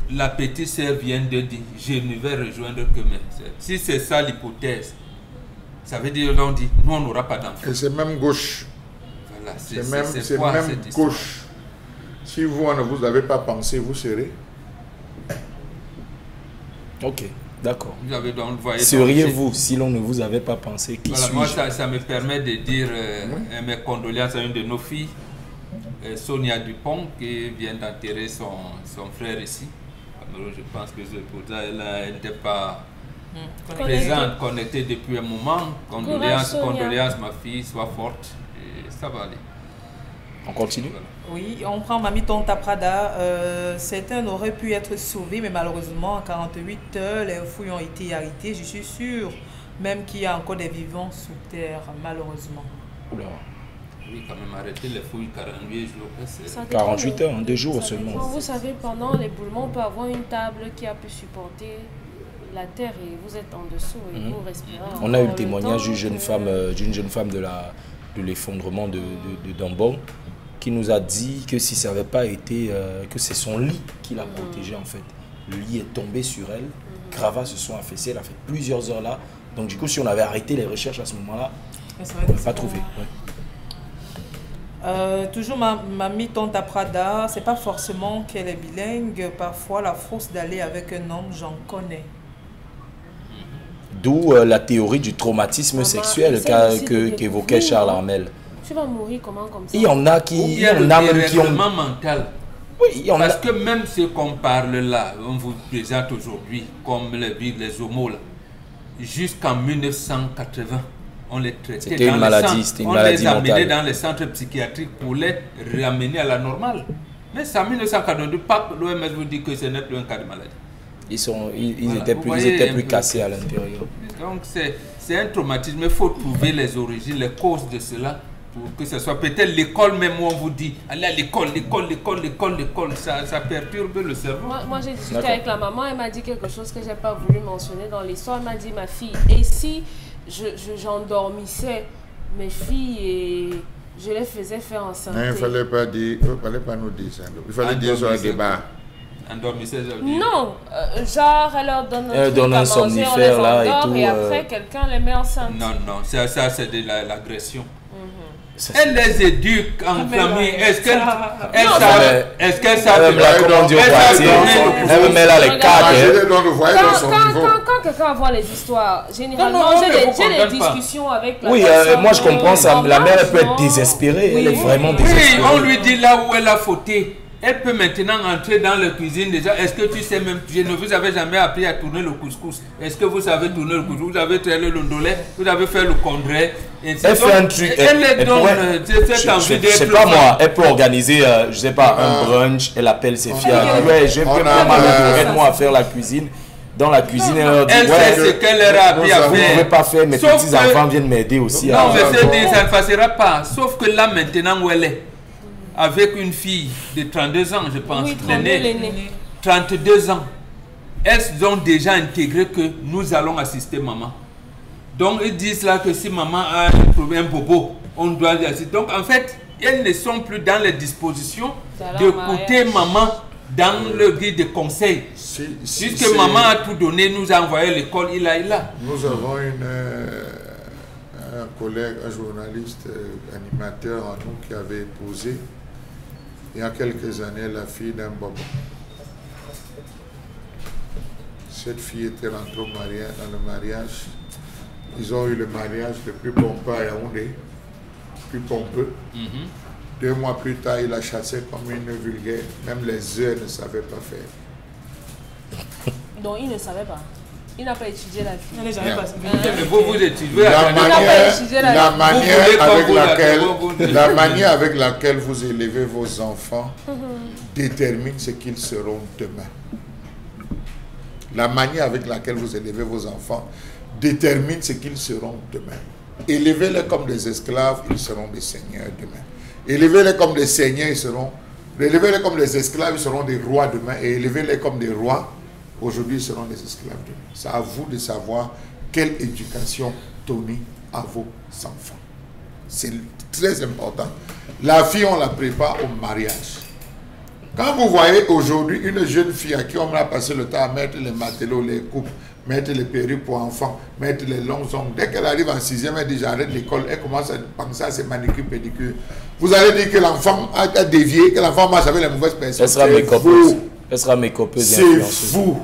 La petite sœur vient de dire, je ne vais rejoindre que mes sœurs. Si c'est ça l'hypothèse, ça veut dire qu'on dit, nous on n'aura pas d'enfants. Et c'est même gauche. Voilà, c'est même gauche. Si vous ne vous avez pas pensé, vous serez. Ok, d'accord. Seriez-vous si l'on ne vous avait pas pensé? Qui voilà, moi ça me permet de dire mes condoléances à une de nos filles, Sonia Dupont, qui vient d'enterrer son frère ici. Je pense que pour ça, elle n'était pas présente, connectée depuis un moment. Condoléances, ma fille, sois forte. Et ça va aller. On continue? Oui, on prend Mami Tonta Prada. Certains auraient pu être sauvés, mais malheureusement, en 48 heures, les fouilles ont été arrêtées. Je suis sûre même qu'il y a encore des vivants sous terre, malheureusement. Oula. Oui, quand même, arrêter les fouilles 48 jours. 48 heures, 2 jours seulement. Vous savez, pendant l'éboulement, on peut avoir une table qui a pu supporter la terre et vous êtes en dessous et vous respirez. On a eu le témoignage d'une jeune femme de l'effondrement de Dambon qui nous a dit que si ça n'avait pas été, que c'est son lit qui l'a protégée en fait. Le lit est tombé sur elle, gravats se sont affaissés, elle a fait plusieurs heures là. Donc du coup, si on avait arrêté les recherches à ce moment-là, on n'aurait pas trouvé. Ouais. Toujours Mami Tonta Prada, c'est pas forcément qu'elle est bilingue, parfois la force d'aller avec un homme, j'en connais. D'où la théorie du traumatisme sexuel qu'évoquait Charles Armel. Tu vas mourir comment comme ça? Il y en a qui... Il y a le dérèglement mental. Oui, parce que même ce qu'on parle là, on vous présente aujourd'hui comme les homos là, jusqu'en 1980. On les traitait. C'était une maladie, on les amenait dans les centres psychiatriques pour les ramener à la normale. Mais c'est en 1942, l'OMS vous dit que ce n'est plus un cas de maladie. Ils étaient plus cassés à l'intérieur. Donc c'est un traumatisme. Il faut trouver les origines, les causes de cela. Pour que ce soit peut-être l'école même où on vous dit allez à l'école, ça perturbe le cerveau. Moi j'ai discuté avec la maman, elle m'a dit quelque chose que je n'ai pas voulu mentionner dans l'histoire. Elle m'a dit, ma fille, et si j'endormissais mes filles et je les faisais faire enceinte. Non, il ne fallait pas nous dire ça. Il fallait dire sur le débat. Endormissait, non, genre elle leur donne un somnifère là et tout. Et après quelqu'un les met enceinte. Non, ça c'est de l'agression. Elle les éduque en famille. Est-ce qu'elle savent comment dire elle met là les cadres. Quand quelqu'un voit les histoires, généralement j'ai des discussions avec la personne. Oui, moi je comprends ça. La mère elle peut être désespérée. Elle est vraiment désespérée. Oui, on lui dit là où elle a fauté. Elle peut maintenant entrer dans la cuisine déjà. Est-ce que tu sais même, je ne vous avais jamais appris à tourner le couscous. Est-ce que vous savez tourner le couscous? Vous avez traité le ndolé, vous avez fait le condré. Elle fait un truc. Elle donne cette envie d'être. Je sais pas moi, elle peut organiser, je sais pas, un brunch. Elle appelle ses filles. Ouais, j'ai vraiment mal, aide-moi à faire la cuisine. Dans la cuisine, elle leur dit, elle sait ce qu'elle leur a appris à faire. Vous ne pouvez pas faire, mes petits-enfants viennent m'aider aussi. Non, mais ça ne passera pas. Sauf que là, maintenant où elle est, avec une fille de 32 ans, je pense, oui, l'aînée. 32 ans, elles ont déjà intégré que nous allons assister maman. Donc, ils disent là que si maman a un problème bobo, on doit y assister. Donc, en fait, elles ne sont plus dans les dispositions d'écouter maman dans le guide de conseil. Puisque maman a tout donné, nous a envoyé à l'école, il a. Nous avons un collègue, un journaliste, animateur en nous qui avait épousé il y a quelques années la fille d'un bobo. Cette fille était rentrée dans le mariage. Ils ont eu le mariage le plus pompeux à Yaoundé, plus pompeux. 2 mois plus tard, il a chassé comme une vulgaire. Même les heures ne savaient pas faire. Donc il ne savait pas. Il n'a pas étudié la vie. Il n'a jamais pas. Mais vous étudiez la manière avec laquelle vous élevez vos enfants détermine ce qu'ils seront demain. La manière avec laquelle vous élevez vos enfants détermine ce qu'ils seront demain. Élevez-les comme des esclaves, ils seront des seigneurs demain. Élevez-les comme des seigneurs, élevez-les comme des esclaves, ils seront des rois demain. Et élevez-les comme des rois, aujourd'hui, ils seront des esclaves demain. C'est à vous de savoir quelle éducation donner à vos enfants. C'est très important. La fille, on la prépare au mariage. Quand vous voyez aujourd'hui une jeune fille à qui on a passé le temps à mettre les matelots, les coupes, mettre les perruques pour enfants, mettre les longs ongles. Dès qu'elle arrive en 6e, elle dit j'arrête l'école, elle commence à penser à ses manicures, pédicures. Vous allez dire que l'enfant a dévié, que l'enfant marche avec les mauvaises personnes. Elle sera mécopeuse. C'est fou.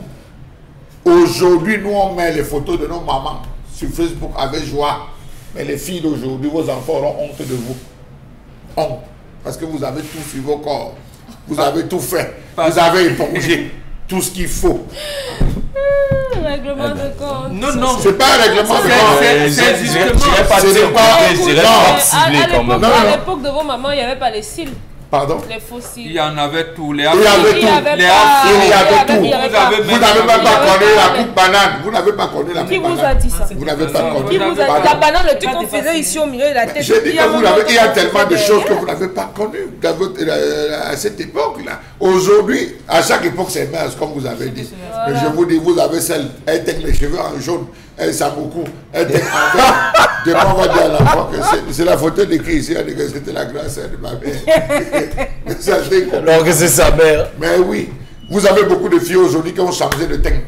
Aujourd'hui, nous on met les photos de nos mamans sur Facebook avec joie. Mais les filles d'aujourd'hui, vos enfants auront honte de vous. Honte. Parce que vous avez tout sur vos corps. Vous avez tout fait. Vous avez épongé tout ce qu'il faut. Règlement de compte. Non. C'est pas un règlement de compte. C'est justement. À l'époque de vos mamans, il n'y avait pas les cils. Pardon? Les fossiles. Il y en avait tous. Il y avait tout. Vous n'avez même pas connu la coupe banane. Vous n'avez pas connu la coupe banane. Qui vous a dit ça? Vous n'avez pas connu. Qui vous a dit la banane, le truc qu'on faisait ici au milieu de la tête? J'ai dit que vous avez, il y a tellement de choses que vous n'avez pas connues à cette époque-là. Aujourd'hui, à chaque époque, c'est mince, comme vous avez dit. Mais je vous dis, vous avez celle, elle teint les cheveux en jaune, elle sent beaucoup, elle teint en vert. Demain, on va dire à l'enfant que c'est la photo décrite ici, elle dit que c'était la grâce de ma mère. Alors que c'est sa mère. Mais oui, vous avez beaucoup de filles aujourd'hui qui ont changé de teint.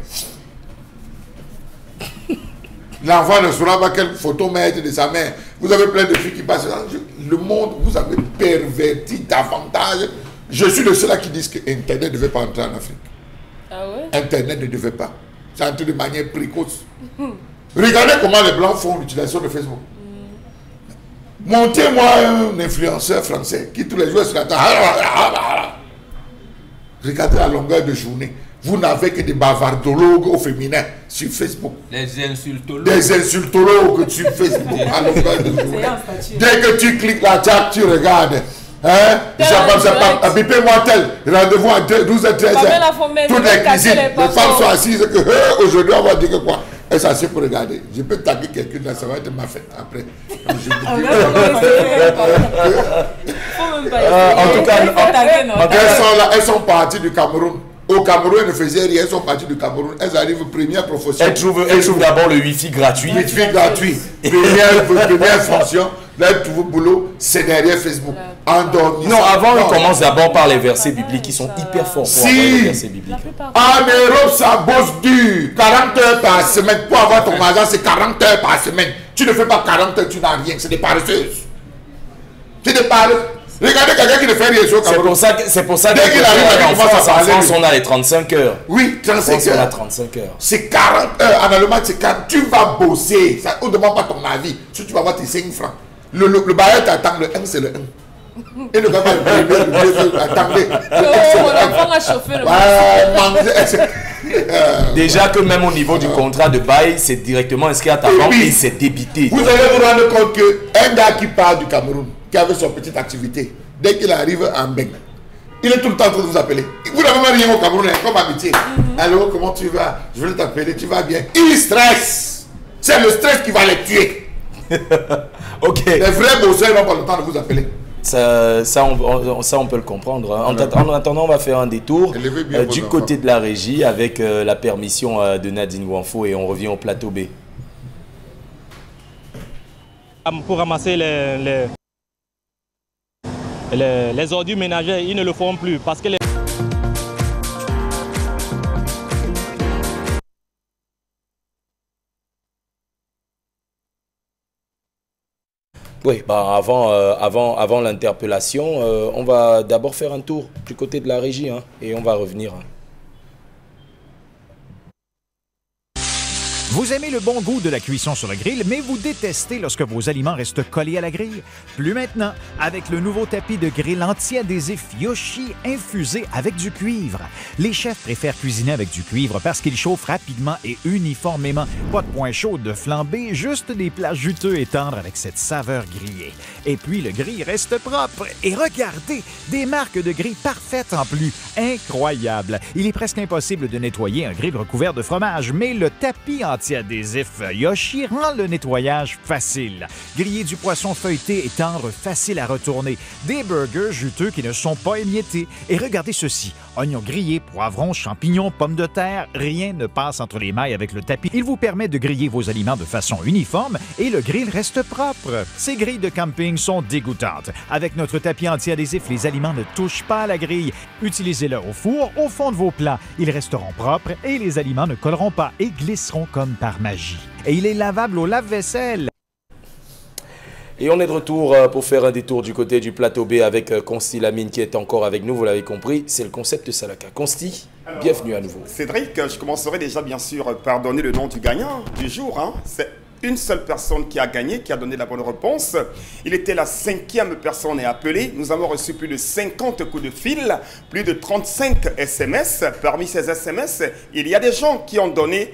L'enfant ne saura pas quelle photo mettre de sa mère. Vous avez plein de filles qui passent. Le monde, vous avez perverti davantage. Je suis le seul qui dit que Internet ne devait pas entrer en Afrique. Ah ouais? Internet ne devait pas. C'est entré de manière précoce. Regardez comment les Blancs font l'utilisation de Facebook. Montez-moi un influenceur français qui tous les jours sur la table. Regardez la longueur de journée. Vous n'avez que des bavardologues au féminin sur Facebook. Des insultologues. Des insultologues sur Facebook à longueur de journée. Dès que tu cliques la chat, tu regardes. Hein? Bipez-moi tel. Rendez-vous à 12h13. Toutes les cuisines. Les femmes sont assises que aujourd'hui on va dire que quoi? Elle s'assied pour regarder. Je peux taguer quelqu'un là, ça va être ma fête après. En tout cas, elles sont parties du Cameroun. Au Cameroun, elles ne faisaient rien, elles sont parties du Cameroun. Elles arrivent première profession. Elles trouvent d'abord le Wi-Fi gratuit. Wi-Fi gratuit. Première fonction. Là, tout vos boulot, c'est derrière Facebook. Endormi. Non, avant, on commence d'abord par les versets bibliques qui sont hyper forts pour avoir les versets bibliques. En Europe, ça bosse dur. 40 heures par semaine. Pour avoir ton argent, c'est 40 heures par semaine. Tu ne fais pas 40 heures, tu n'as rien. C'est des paresseuses. C'est des paresseuses. Regardez quelqu'un qui ne fait rien sur Cameroun. C'est pour ça que dès qu'il arrive en France, on a les 35 heures. Oui, 35 heures. On a 35 heures. C'est 40 heures. En Allemagne, c'est 40. Tu vas bosser. Ça, on ne demande pas ton avis. Si tu vas avoir tes 5 francs. Le bailleur t'attend, le 1, c'est le 1. Et le gars va attendez. Mon enfant a chauffé le Déjà que même au niveau du contrat de bail, c'est directement inscrit à ta banque et c'est débité. Vous allez vous rendre compte qu'un gars qui part du Cameroun, qui avait son petite activité, dès qu'il arrive en Beng, il est tout le temps en train de vous appeler. Vous n'avez même rien au Cameroun, comme amitié. Allô, comment tu vas? Je vais t'appeler, tu vas bien? Il stresse. C'est le stress qui va les tuer. Ok. Les vrais bosseurs n'ont pas le temps de vous appeler. Ça, on peut le comprendre. En attendant, on va faire un détour du côté de la régie avec la permission de Nadine Gouanfo et on revient au plateau B. Pour ramasser les ordures ménagères, ils ne le font plus parce que Oui, bah avant l'interpellation, on va d'abord faire un tour du côté de la régie et on va revenir. Vous aimez le bon goût de la cuisson sur le grill, mais vous détestez lorsque vos aliments restent collés à la grille? Plus maintenant, avec le nouveau tapis de grill anti-adhésif Yoshi infusé avec du cuivre. Les chefs préfèrent cuisiner avec du cuivre parce qu'il chauffe rapidement et uniformément. Pas de point chaud de flambée, juste des plats juteux et tendres avec cette saveur grillée. Et puis le grill reste propre. Et regardez, des marques de grill parfaites en plus. Incroyable! Il est presque impossible de nettoyer un grill recouvert de fromage, mais le tapis anti-adhésif Yoshi rend le nettoyage facile. Griller du poisson feuilleté et tendre, facile à retourner. Des burgers juteux qui ne sont pas émiettés. Et regardez ceci, oignons grillés, poivrons, champignons, pommes de terre, rien ne passe entre les mailles avec le tapis. Il vous permet de griller vos aliments de façon uniforme et le grill reste propre. Ces grilles de camping sont dégoûtantes. Avec notre tapis anti-adhésif, les aliments ne touchent pas à la grille. Utilisez-le au four, au fond de vos plats. Ils resteront propres et les aliments ne colleront pas et glisseront comme par magie. Et il est lavable au lave-vaisselle. Et on est de retour pour faire un détour du côté du plateau B avec Consti Lamine qui est encore avec nous, vous l'avez compris, c'est le concept de Salaka. Consti, bienvenue à nouveau. Cédric, je commencerai déjà bien sûr par donner le nom du gagnant du jour. C'est une seule personne qui a gagné, qui a donné la bonne réponse. Il était la 5e personne à appeler. Nous avons reçu plus de 50 coups de fil, plus de 35 SMS. Parmi ces SMS, il y a des gens qui ont donné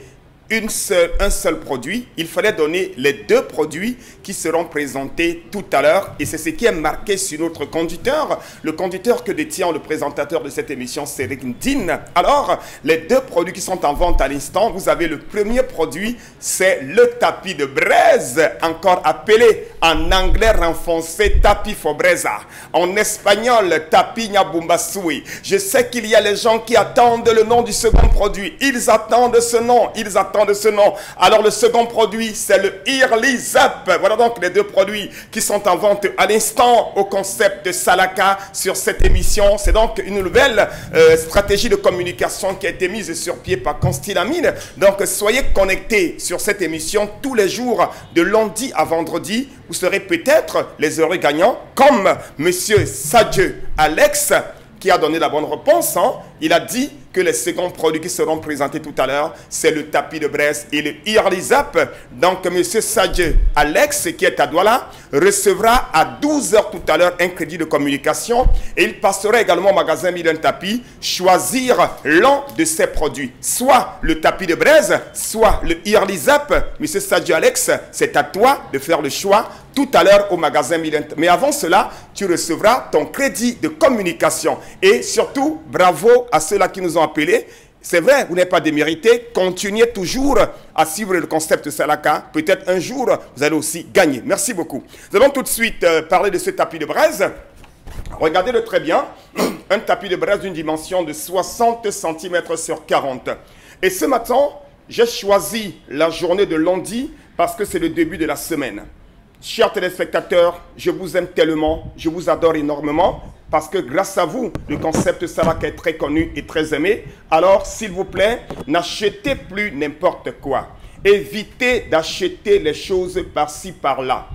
un seul produit. Il fallait donner les 2 produits qui seront présentés tout à l'heure. Et c'est ce qui est marqué sur notre conducteur. Le conducteur que détient le présentateur de cette émission, c'est Din. Alors, les 2 produits qui sont en vente à l'instant, vous avez le premier produit, c'est le tapis de braise, encore appelé en anglais renfoncé tapis Fobreza. En espagnol, tapis Nyabumbasui. Je sais qu'il y a les gens qui attendent le nom du second produit. Ils attendent ce nom. Ils attendent de ce nom. Alors le second produit, c'est le Early Up. Voilà donc les 2 produits qui sont en vente à l'instant au concept de Salaka sur cette émission. C'est donc une nouvelle stratégie de communication qui a été mise sur pied par Consti Lamine. Donc soyez connectés sur cette émission tous les jours de lundi à vendredi. Vous serez peut-être les heureux gagnants comme Monsieur Sadje Alex qui a donné la bonne réponse. Il a dit que les seconds produits qui seront présentés tout à l'heure, c'est le tapis de braise et le Early Zap. Donc, M. Sadje Alex, qui est à Douala, recevra à 12h tout à l'heure un crédit de communication et il passera également au magasin Milan Tapis, choisir l'un de ces produits. Soit le tapis de braise, soit le Early Zap. M. Sadje Alex, c'est à toi de faire le choix tout à l'heure au magasin Milan. Mais avant cela, tu recevras ton crédit de communication. Et surtout, bravo à ceux-là qui nous ont appelés. C'est vrai, vous n'êtes pas démérité. Continuez toujours à suivre le concept Salaka. Peut-être un jour, vous allez aussi gagner. Merci beaucoup. Nous allons tout de suite parler de ce tapis de braise. Regardez-le très bien. Un tapis de braise d'une dimension de 60 cm sur 40. Et ce matin, j'ai choisi la journée de lundi parce que c'est le début de la semaine. Chers téléspectateurs, je vous aime tellement, je vous adore énormément parce que grâce à vous, le concept Salaka est très connu et très aimé. Alors, s'il vous plaît, n'achetez plus n'importe quoi. Évitez d'acheter les choses par-ci, par-là.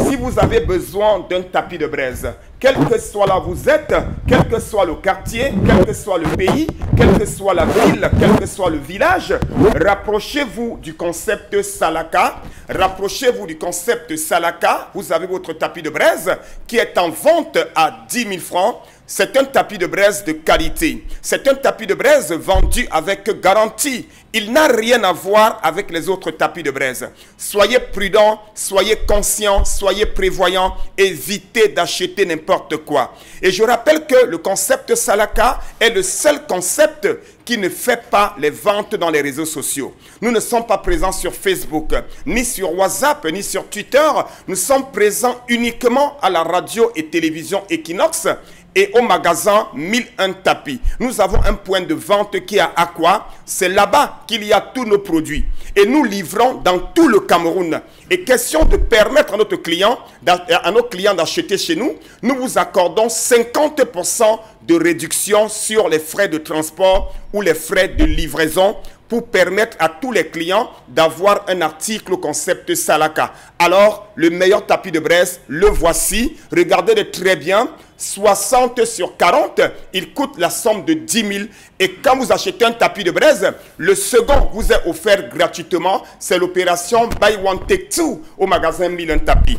si vous avez besoin d'un tapis de braise, quel que soit là où vous êtes, quel que soit le quartier, quel que soit le pays, quelle que soit la ville, quel que soit le village, rapprochez-vous du concept Salaka. Rapprochez-vous du concept Salaka. Vous avez votre tapis de braise qui est en vente à 10 000 francs. C'est un tapis de braise de qualité. C'est un tapis de braise vendu avec garantie. Il n'a rien à voir avec les autres tapis de braise. Soyez prudents, soyez conscients, soyez prévoyants. Évitez d'acheter n'importe quoi. Et je rappelle que le concept Salaka est le seul concept qui ne fait pas les ventes dans les réseaux sociaux. Nous ne sommes pas présents sur Facebook, ni sur WhatsApp, ni sur Twitter. Nous sommes présents uniquement à la radio et télévision Equinox et au magasin 1001 tapis. Nous avons un point de vente qui est à Aqua. C'est là-bas qu'il y a tous nos produits. Et nous livrons dans tout le Cameroun. Et question de permettre à nos clients d'acheter chez nous, nous vous accordons 50% de réduction sur les frais de transport ou les frais de livraison pour permettre à tous les clients d'avoir un article au concept Salaka. Alors, le meilleur tapis de braise, le voici. Regardez-le très bien. 60 sur 40, il coûte la somme de 10 000. Et quand vous achetez un tapis de braise, le second vous est offert gratuitement. C'est l'opération Buy One Take Two au magasin 1001 tapis.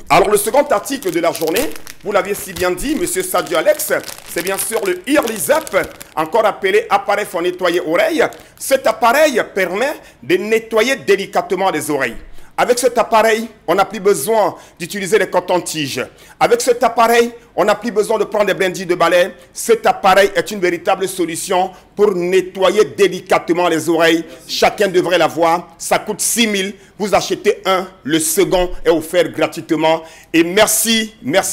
Alors, le second article de la journée, vous l'aviez si bien dit, monsieur Sadio Alex, c'est bien sûr le Earlizap, encore appelé appareil pour nettoyer oreilles. Cet appareil permet de nettoyer délicatement les oreilles. Avec cet appareil, on n'a plus besoin d'utiliser les cotons-tiges. Avec cet appareil, on n'a plus besoin de prendre des brindilles de balai. Cet appareil est une véritable solution pour nettoyer délicatement les oreilles. Chacun devrait l'avoir. Ça coûte 6 000. Vous achetez un, le second est offert gratuitement. Et merci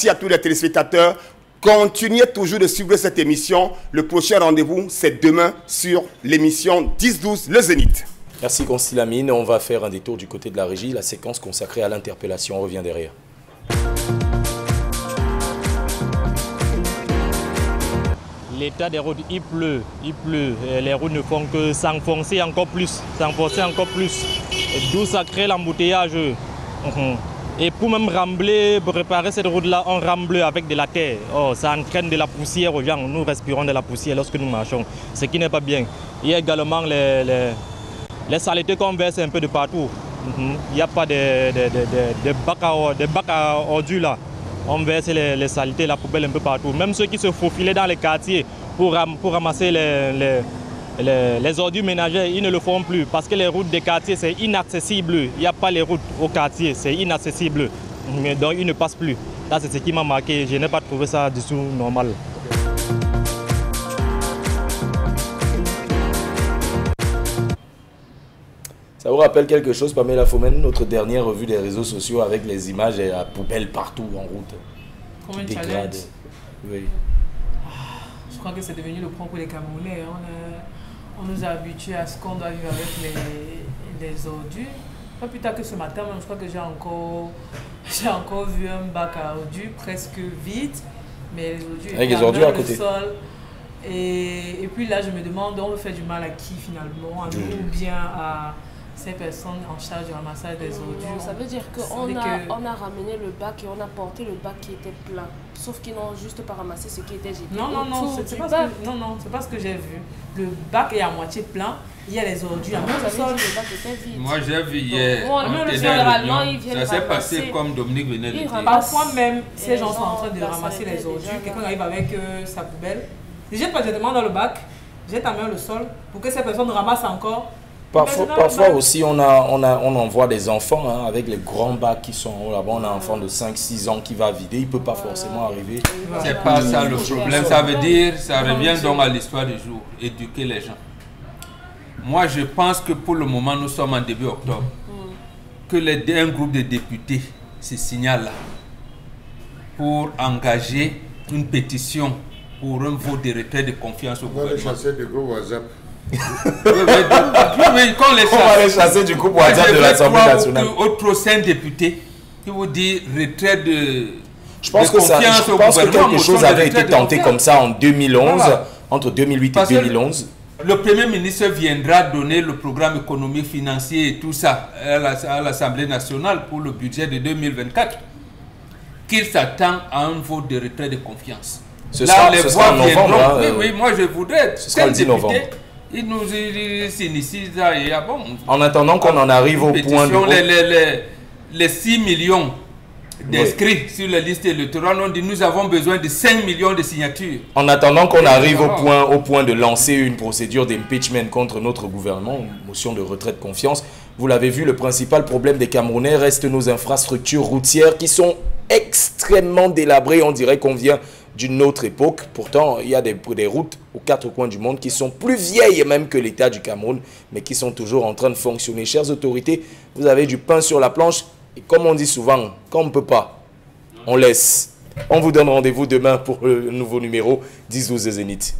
à tous les téléspectateurs. Continuez toujours de suivre cette émission. Le prochain rendez-vous, c'est demain sur l'émission 10-12, le Zénith. Merci Constilamine. On va faire un détour du côté de la régie, la séquence consacrée à l'interpellation. On revient derrière. L'état des routes, il pleut. Et les routes ne font que s'enfoncer encore plus. D'où ça crée l'embouteillage. Et pour même rembler, pour réparer cette route-là, on remble avec de la terre. Oh, ça entraîne de la poussière aux gens. Nous respirons de la poussière lorsque nous marchons, ce qui n'est pas bien. Il y a également les saletés qu'on verse un peu de partout. Il n'y a pas de bacs à ordures là. On verse les saletés, la poubelle un peu partout. Même ceux qui se faufilaient dans les quartiers pour ramasser les ordures ménagères, ils ne le font plus parce que les routes des quartiers, c'est inaccessible. Il n'y a pas les routes au quartier, c'est inaccessible. Mais donc ils ne passent plus. Là, c'est ce qui m'a marqué. Je n'ai pas trouvé ça du tout normal. Ça vous rappelle quelque chose, Pamela Fomen, notre dernière revue des réseaux sociaux avec les images et la poubelle partout en route. Comme un challenge. Oui. Je crois que c'est devenu le propre des Camerounais. On nous a habitués à ce qu'on doit vivre avec les ordures. Pas plus tard que ce matin, je crois que j'ai encore vu un bac à ordures presque vide, mais les ordures étaient dans le sol. Et puis là, je me demande, on veut faire du mal à qui finalement, à nous ou bien à ces personnes en charge du ramassage des ordures. Ça veut dire qu'on a ramené le bac et on a porté le bac qui était plein. Sauf qu'ils n'ont juste pas ramassé ce qui était jeté. Non, c'est pas ce que j'ai vu. Le bac est à moitié plein. Il y a les ordures. Moi, j'ai vu hier. Ça s'est passé comme Dominique venait de dire. Parfois même, ces gens sont en train de ramasser les ordures. Quelqu'un arrive avec sa poubelle. Ne jette pas directement dans le bac. Jette ta main au sol pour que ces personnes ramassent encore. Parfois aussi, on envoie des enfants avec les grands bacs qui sont là-bas. On a un enfant de 5-6 ans qui va vider. Il ne peut pas forcément arriver. C'est pas ça le problème. Ça veut dire, ça revient donc à l'histoire du jour. Éduquer les gens. Moi, je pense que pour le moment, nous sommes en début octobre. Que un groupe de députés se signale là pour engager une pétition pour un vote de retrait de confiance au gouvernement. On va les chasser du groupe WhatsApp. On va les chasser du groupe WhatsApp de l'Assemblée nationale. Autre 5 députés qui vous dit retrait de Je pense que quelque chose avait été tenté comme ça en 2011, entre 2008 et 2011. le Premier ministre viendra donner le programme économique, financier et tout ça à l'Assemblée nationale pour le budget de 2024, qu'il s'attend à un vote de retrait de confiance. Ce sera en novembre. Hein, oui, moi je voudrais. Ce sera le 10 novembre. Il nous s'initie ça et bon. En attendant qu'on en arrive au point de... Les 6 millions d'inscrits sur la liste électorale, on dit nous avons besoin de 5 millions de signatures. En attendant qu'on arrive au point de lancer une procédure d'impeachment contre notre gouvernement, une motion de retrait de confiance, vous l'avez vu, le principal problème des Camerounais reste nos infrastructures routières qui sont extrêmement délabrées. On dirait qu'on vient d'une autre époque. Pourtant, il y a des routes aux 4 coins du monde qui sont plus vieilles même que l'État du Cameroun, mais qui sont toujours en train de fonctionner. Chères autorités, vous avez du pain sur la planche. Et comme on dit souvent, quand on ne peut pas, on laisse. On vous donne rendez-vous demain pour le nouveau numéro 10-12 Zénith.